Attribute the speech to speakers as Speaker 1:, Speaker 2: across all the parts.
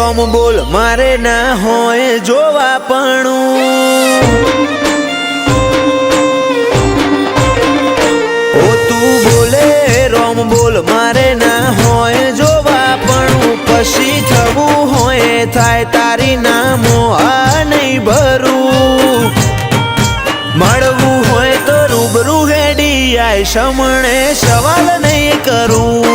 Speaker 1: રોમ બોલ મારે ના હોય જોવાપણું ઓ તું બોલે રોમ બોલ મારે ના હોય જોવાપણું પછી થવું હોય થાય તારી નામો આ નહીં ભરું મળવું હોય તો રૂબરૂ હેડી આય સમણે સવાલ નહીં કરું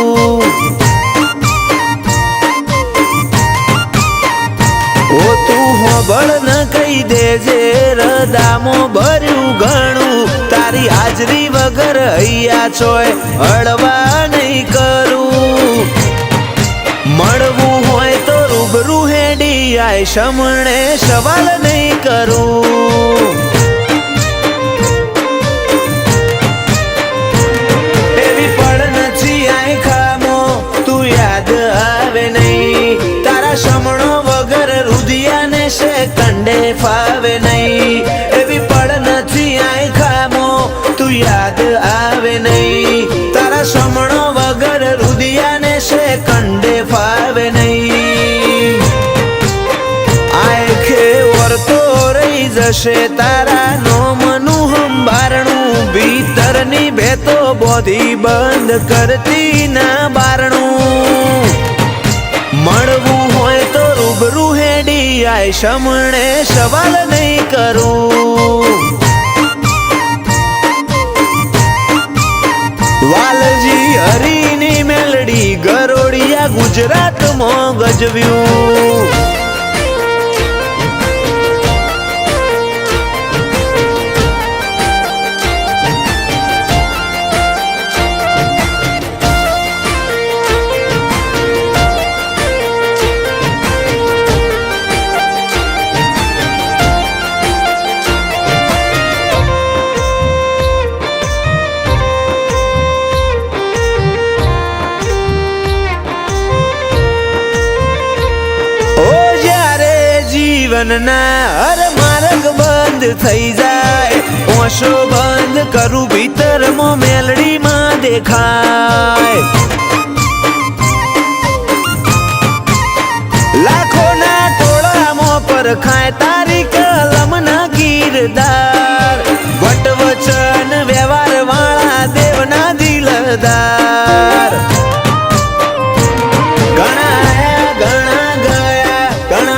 Speaker 1: ઓ તું હોબળ ન કહી દેજે રદામો ભર્યું ઘણું તારી હાજરી વગર હૈયા ચોય હળવા નહીં કરું મળવું હોય તો રૂબરૂ હેડી આય સમણે સવાલ નહીં કરું એવી પડ નથી આય ખામો તું યાદ આવે નહીં તારા સમણો વગર રુધિયાને છે કંડે ફાવે નહીં એવી પડ નથી આય ખામો તું યાદ આવે નહીં તારા સમણો વગર રુધિયાને છે કંડે ફાવે નહીં આખે વર્તો રહી જશે તારા નોમનું હંભારણું ભીતરની ભેતો બોધી બંધ કરતી ના બારણું મળવું હોય તો રૂબરૂ હેડી આય સમણે સવાલ નહીં કરું વાલજી હરીની મેલડી ગરોડિયા ગુજરાતમાં ગજવ્યું જીવનના હર માર્ગ બંધ થઈ જાય ઓશો બંધ કરું ભીતરમાં મેલડીમાં દેખાય લાખોના ટોળામાં પરખાય તારી કલમના ગીરદાર વટવચન વ્યવહાર વાળા દેવના દિલદાર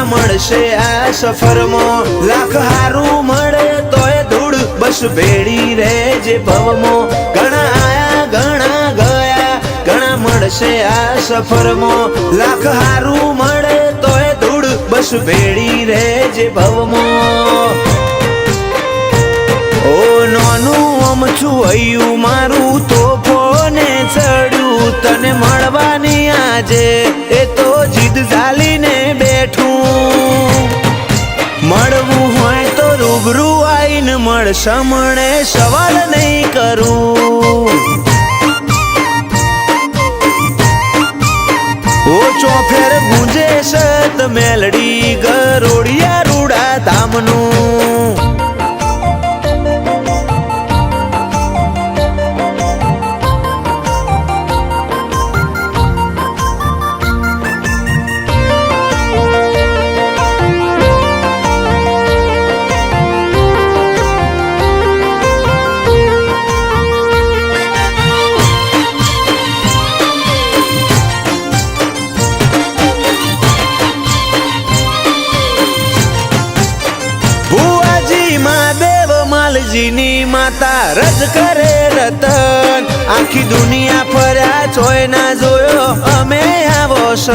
Speaker 1: મળશે આ સફરમાં લાખ હારું મળે તોય ધૂળ બસ ભેડી રહેજે ભવમાં ઘણા આયા ઘણા ગયા ઘણા મળશે આ સફરમાં લાખ હારું મળે તોય ધૂળ બસ ભેડી રહેજે ભવમાં ઓ નોનું અમથું હૈયું મારું તોફોને ચડ્યું તને મળવાની આજે એ તો જીદ ઝાલીને બેઠું મળવું હોય તો રૂબરૂ આઈને મળ સમણે સવાલ નહીં કરું ઓ ચોફેર ગુંજે સત મેલડી ગરોડિયા રૂડા ધામનું માલજીની માતા રજ કરે રતન આખી દુનિયા ફર્યા ચોય ના જોયો અમે આવો સત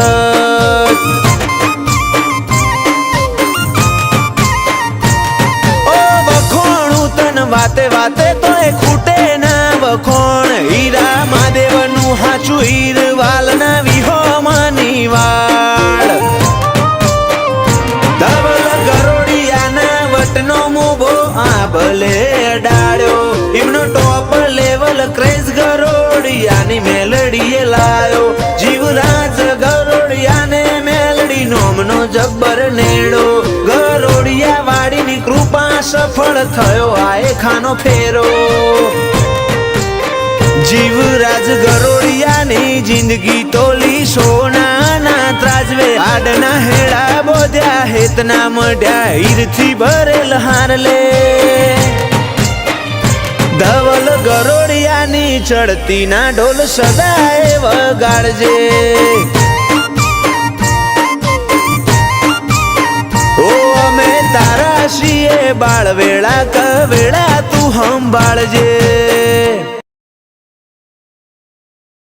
Speaker 1: ઓ વખોણું તન વાતે વાતે તોય ખૂટે ના વખોણ હીરા મહાદેવનું હાચું હીર વાલના વિહોમાની વાળ ધવલ ગરોડિયાના વટનો મુભો આ ભલે ડાળ્યો એમનો ટોપ લેવલ ક્રેઝ ગરોડિયાની મેલડીએ લાયો જીવરાજ ગરોડિયાને મેલડી નોમનો જબ્બર નેડો ગરોડિયા વાડીની કૃપા સફળ થયો આય ખાનો ફેરો જીવરાજ ગરોડિયાની જિંદગી તોલી સોનાના ત્રાજવે આડના હેડ રત્ના મઢ્યા હીરથી ભરેલ હારલે ધવલ ગરોડિયાની ચડતી ના ઢોલ સદાય વગાડજે ઓ અમે તારા છીએ બાળ વેળા કવેળા તું સંભાળજે